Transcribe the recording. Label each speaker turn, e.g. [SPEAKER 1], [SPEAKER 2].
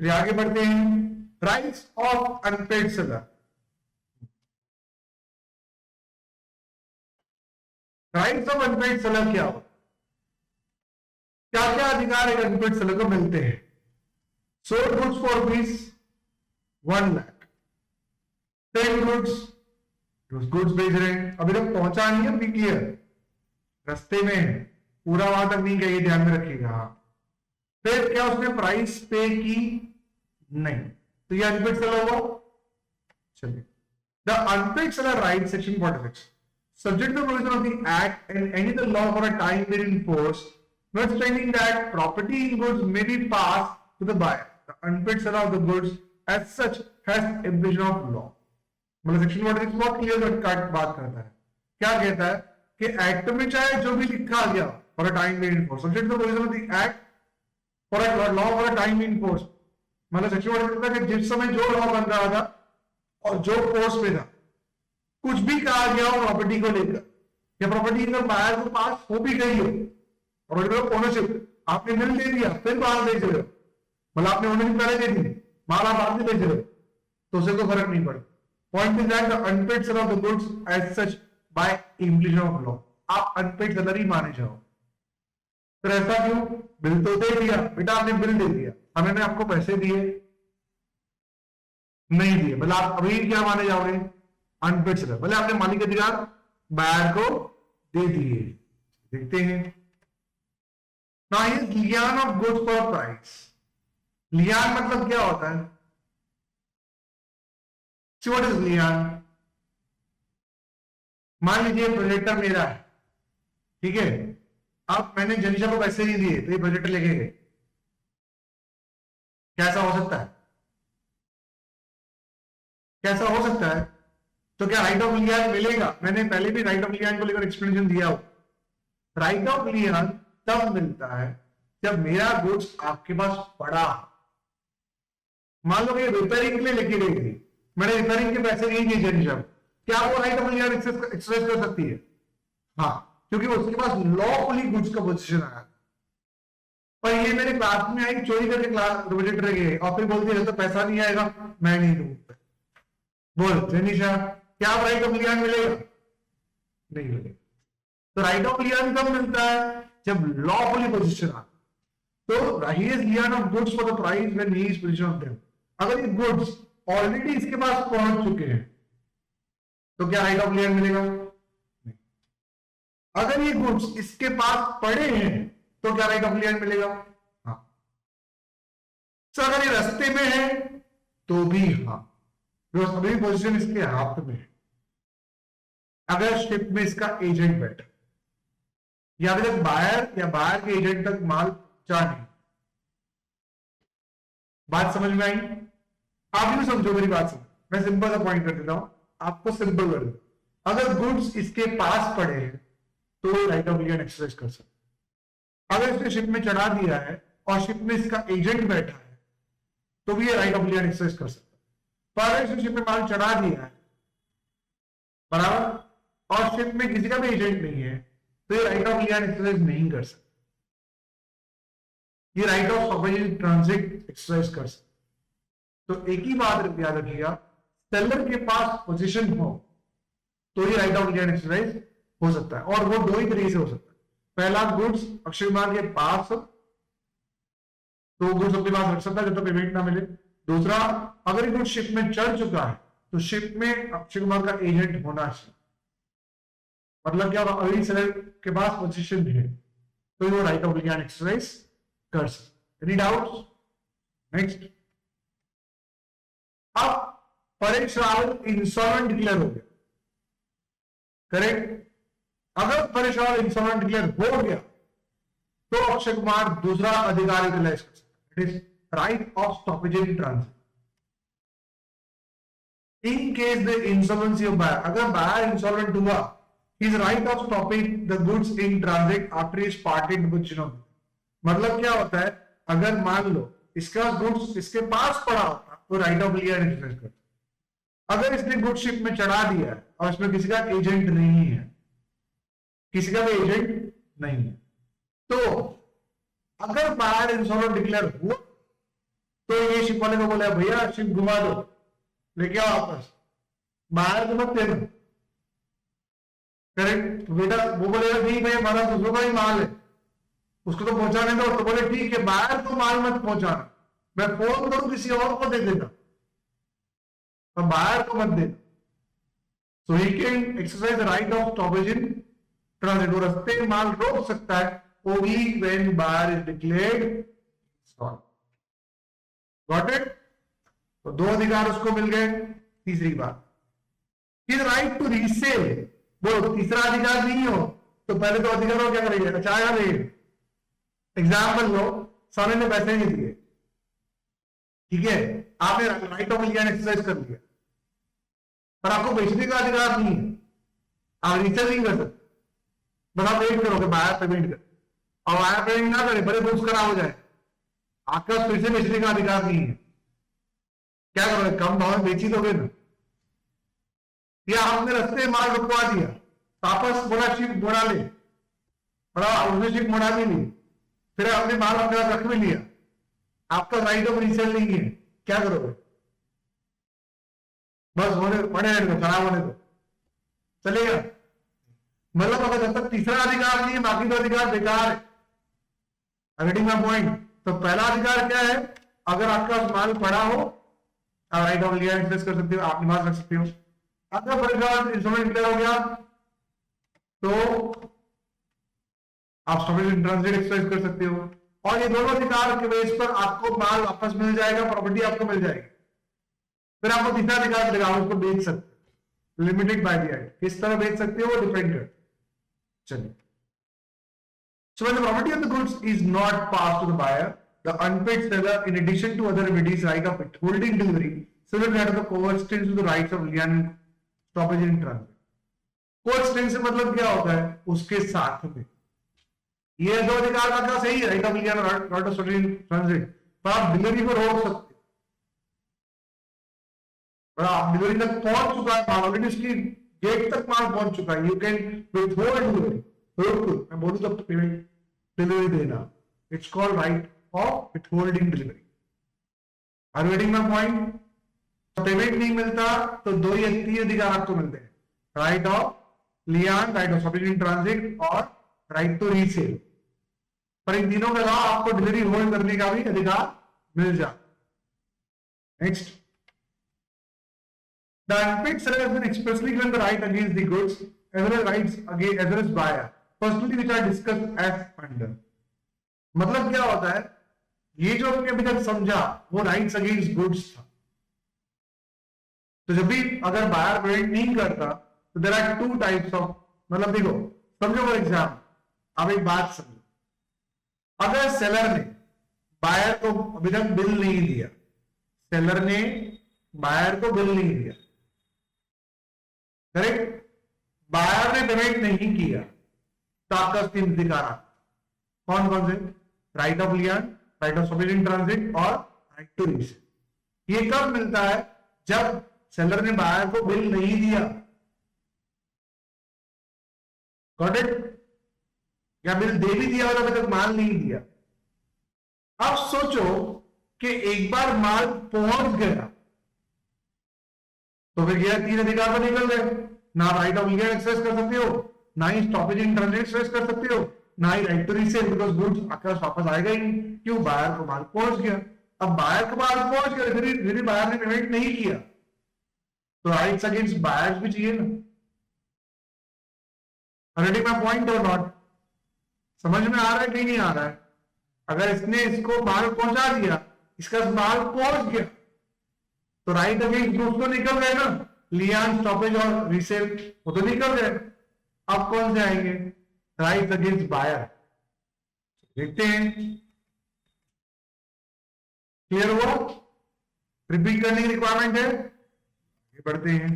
[SPEAKER 1] चलिए आगे बढ़ते हैं। Rights of unpaired seller. Rights of unpaired seller क्या हो, क्या क्या अधिकार एक अनपेड सेलर को मिलते हैं? Sold goods for rupees 1,00,000, 10 goods, goods बेच रहे हैं, अभी तक पहुंचा नहीं है, बी क्लियर, रास्ते में है, पूरा वहां तक नहीं गई, ध्यान में रखिएगा। फिर क्या उसने प्राइस पे की? नहीं, तो ये अनपेड सेलर हुआ। चलिए, the unpaid seller right section 46 subject to the provision of the act and any other law for a time period in force, notwithstanding that property in goods may be passed to the buyer. The unpaid seller of the goods as such has implication of law. मतलब section 46 बहुत clear cut बात करता है। क्या कहता है कि act में चाहे जो भी लिखा गया for a time period in force, subject to the provision of the act for a law for a time in force, मतलब सेक्शन 46 कहता है कि जिस समय जो लॉ बन रहा था और जो फोर्स में था, कुछ भी कहा गया हो प्रॉपर्टी को लेकर, या प्रॉपर्टी अगर बायर के पास हो भी गई हो, प्रॉपर्टी ओनरशिप आपने मिल दे दिया, फिर बाहर बेच रहे हो, मतलब आपने ओनरशिप पहले दे दी, माल आप बाद में बेच रहे हो, तो उसे कोई फर्क नहीं पड़ता। Point is that the unpaid seller of the goods as such by implication of law, आप अनपेड सेलर ही माने जाओ। तो ऐसा क्यों? बिल तो दे दिया बेटा, आपने बिल दे दिया, हमने आपको पैसे दिए नहीं दिए, मतलब आप अभी क्या माने जाओगे? Unpaid seller. भले आपने मालिक अधिकार बायर को दे दिए। देखते हैं, now is Lian of goods for price. Lian मतलब क्या होता है? What is Lian? मान लीजिए प्रोजेक्टर मेरा है, ठीक है, अब मैंने जनीशा को पैसे नहीं दिए तो ये प्रोजेक्टर लेके गए, कैसा हो सकता है? कैसा हो सकता है? तो क्या राइट ऑफ लियान मिलेगा? मैंने पहले भी राइट ऑफ लियान को लेकर एक्सप्लेनेशन दिया हो। राइट ऑफ लियान तब मिलता है जब मेरा गुड्स आपके पास पड़ा। मान लो कि रिपेयरिंग के लिए लेके गई थी, मैंने रिपेयरिंग के पैसे नहीं दिए जनीशा, क्या वो राइट ऑफ लियान एक्सरसाइज कर सकती है? हाँ, क्योंकि उसके पास लॉफुली गुड्स का पोजीशन आया। पर ये मेरे क्लास में आई, चोरी करके क्लास प्रोजेक्टर गए और फिर बोलती है तो पैसा नहीं आएगा, मैं नहीं दूंगा। बोल जनीशा, क्या राइट ऑफ लियान मिलेगा? नहीं मिलेगा। तो राइट ऑफ लियान कब मिलता है? जब लॉफुली पोजीशन आ। तो he is Lian of goods for the price when he is position of them. अगर ये गुड्स ऑलरेडी इसके पास पहुंच चुके हैं तो क्या राइट ऑफ लियान मिलेगा? नहीं। अगर ये गुड्स इसके पास पड़े हैं तो क्या राइट ऑफ लियान मिलेगा? हाँ। तो अगर ये रास्ते में है तो भी हाँ, जो अभी पोजीशन इसके हाथ में है। अगर शिप में इसका एजेंट बैठा या अभी तक बायर या बायर के एजेंट तक माल पहुंचा नहीं, बात समझ में आई? आप भी समझो मेरी बात, समझ, मैं सिंपल सा पॉइंट कर देता हूं, आपको सिंपल कर देता। अगर गुड्स इसके पास पड़े हैं तो राइट ऑफ लियान एक्सरसाइज कर सकते। अगर इसने शिप में चढ़ा दिया है और शिप में इसका एजेंट बैठा है तो भी ये राइट ऑफ लियान एक्सरसाइज कर सकता। पर शिप में माल चढ़ा दिया है बराबर, और शिप में किसी का भी एजेंट नहीं है तो ये राइट ऑफ लियान एक्सरसाइज नहीं कर सकता। ये right of stoppage in transit exercise कर सकता। तो एक ही बात याद रखिएगा, सेलर के पास पोजीशन हो तो ये राइट ऑफ लियान एक्सरसाइज हो सकता है, और वो दो ही तरीके से हो सकता है। पहला, गुड्स अक्षय कुमार के पास तो गुड्स अपने पास रख सकता है जब तक पेमेंट ना मिले। दूसरा, अगर गुड्स शिप में चढ़ चुका है तो शिप में अक्षय कुमार का एजेंट होना चाहिए। मतलब क्या, अभी सेलर के पास पोजीशन है तो वो राइट ऑफ लियान एक्सरसाइज कर सकते। Any doubts? नेक्स्ट, अब परेश रावल इंसॉल्वेंट डिक्लेयर हो गया, करेक्ट? अगर परेश रावल इंसॉल्वेंट डिक्लेयर हो गया तो अक्षय कुमार दूसरा अधिकार यूटिलाइज कर सकता है, it is right of stoppage in transit. In case the insolvency of buyer, अगर बायर इंसॉल्वेंट हुआ, his right of stopping the goods in transit after his party in position of, मतलब क्या होता है, अगर मान लो इसका गुड्स इसके पास पड़ा होता तो राइट ऑफ लियान एक्सरसाइज करता। अगर इसने गुड्स शिप में चढ़ा दिया है और इसमें किसी का एजेंट नहीं है, किसी का भी एजेंट नहीं है, तो अगर बायर इंसॉल्वेंट डिक्लेयर हुआ तो ये शिप वाले को बोला भैया शिप घुमा दो, लेके आओ वापस, बाहर तो मत देना। करेक्ट। तो बेटा वो बोलेगा नहीं भाई हमारा दूसरों का ही माल है, उसको तो पहुंचाने दो। तो बोले ठीक है बाहर तो माल मत पहुंचाना, मैं फोन करूं किसी और को दे देना, पर बाहर को मत देना। So he can exercise right of stoppage in transit. वो रस्ते में माल रोक सकता है only when buyer is declared stall. Got it. तो दो अधिकार उसको मिल गए। तीसरी बात, हिज राइट टू रीसेल। बोलो तीसरा अधिकार नहीं हो तो पहले तो अधिकार हो क्या करेंगे, चाहेगा नहीं। एग्जाम्पल लो, सामने ने पैसे नहीं दिए, ठीक है, आपने राइट ऑफ लिया एक्सरसाइज कर लिया, पर आपको बेचने का अधिकार नहीं है, आप रीसेल नहीं कर सकते, बस आप वेट करोगे बायर पेमेंट कर, और बायर पेमेंट ना करे बड़े बुक्स खराब हो जाए, आपका फिर से बेचने का अधिकार नहीं है। क्या करोगे, कम भाव में बेची दोगे ना। या हमने रास्ते माल रुकवा दिया, वापस बोला शिप मोड़ा ले, और उसने शिप मोड़ा भी नहीं, फिर हमने माल अपने पास रख भी लिया, आपका राइट ऑफ रीसेल नहीं है, क्या करोगे, बस होने पड़े रहने दो, खराब होने दो, चलेगा। मतलब अगर जब तक तीसरा अधिकार नहीं है बाकी दो अधिकार बेकार है। Getting my point. तो पहला अधिकार क्या है, अगर आपका माल पड़ा हो आप राइट ऑफ लिया एक्सेस कर सकते हो, आप निवास रख सकते हो। अगर फॉर एग्जाम्पल इंस्ट्रूमेंट क्लियर हो गया तो आप स्टॉपेज इन ट्रांजिट एक्सरसाइज कर सकते हो, और ये दोनों अधिकार के बेस पर आपको माल वापस मिल जाएगा, प्रॉपर्टी आपको मिल जाएगी। फिर आपको तीसरा अधिकार मिलेगा, आप उसको बेच सकते हो, लिमिटेड बाय द एक्ट। किस तरह बेच सकते हो वो डिपेंड करता है। चलिए, so when the property of the goods is not passed to the buyer, the unpaid seller, in addition to other remedies, right of withholding delivery, similar to the co-extends to the rights of lien stoppage in transit. Co-extend से मतलब क्या होता है, उसके साथ में। ये दो अधिकार का क्या सही है, राइट ऑफ लियन और right of stoppage in transit, पर आप डिलीवरी को रोक सकते हो, और आप डिलीवरी तक पहुंच चुका है माल, ऑलरेडी उसकी गेट तक माल पहुंच चुका है, यू कैन विथहोल्ड डिलीवरी, मैं बोलूं तब पेमेंट डिलीवरी देना, it's called right of withholding delivery. Are you getting my point. Payment नहीं मिलता तो दो ही तीन अधिकार आपको मिलते हैं, right of Lian, right of stoppage in transit और राइट टू रीसेल। पर इन तीनों के अलावा आपको डिलीवरी होल्ड करने का भी अधिकार मिल जाता। Next, the unpaid seller has been expressly given the right against the goods as well as rights against as well as buyer, personally which are discussed as under। मतलब क्या होता है, ये जो हमने अभी तक समझा वो राइट्स अगेंस्ट गुड्स था। तो जब भी अगर बायर पेमेंट नहीं करता तो there are two types of, मतलब देखो समझो फॉर एग्जाम्पल, आप एक बात समझो, अगर सेलर ने बायर को अभी तक बिल नहीं दिया, सेलर ने बायर को बिल नहीं दिया, करेक्ट, बायर ने पेमेंट नहीं किया, तो आपका तीन अधिकार कौन कौन से, right of लियन, right of stoppage in transit और राइट टू रीसेल। ये कब मिलता है, जब सेलर ने बायर को बिल नहीं दिया, गॉट इट, या बिल दे भी दिया और अभी तक माल नहीं दिया। अब सोचो कि एक बार माल पहुंच गया तो फिर यह तीन अधिकार पर निकल गए, ना राइट ऑफ लियन एक्सेस कर सकते हो, ना ही स्टॉपेज इन ट्रांजिट एक्सेस कर सकते हो, ना ही right to resale, because goods आपके पास वापस आएगा ही नहीं, क्यों, बायर को माल पहुंच गया। अब बायर को माल पहुंच गया, फिर बायर ने पेमेंट नहीं किया, तो राइट्स अगेंस्ट बायर्स भी चाहिए ना। गेटिंग माय पॉइंट और नॉट, समझ में आ रहा है कि नहीं आ रहा है। अगर इसने इसको माल पहुंचा दिया, इसका माल पहुंच गया, तो राइट अगेंस्ट गुड्स तो निकल गए ना, लियन, स्टॉपेज और रीसेल वो तो निकल गए। अब कौन से आएंगे, राइट अगेंस्ट बायर। देखते हैं, क्लियर हुआ, रिपीट करने की रिक्वायरमेंट है, ये पढ़ते हैं।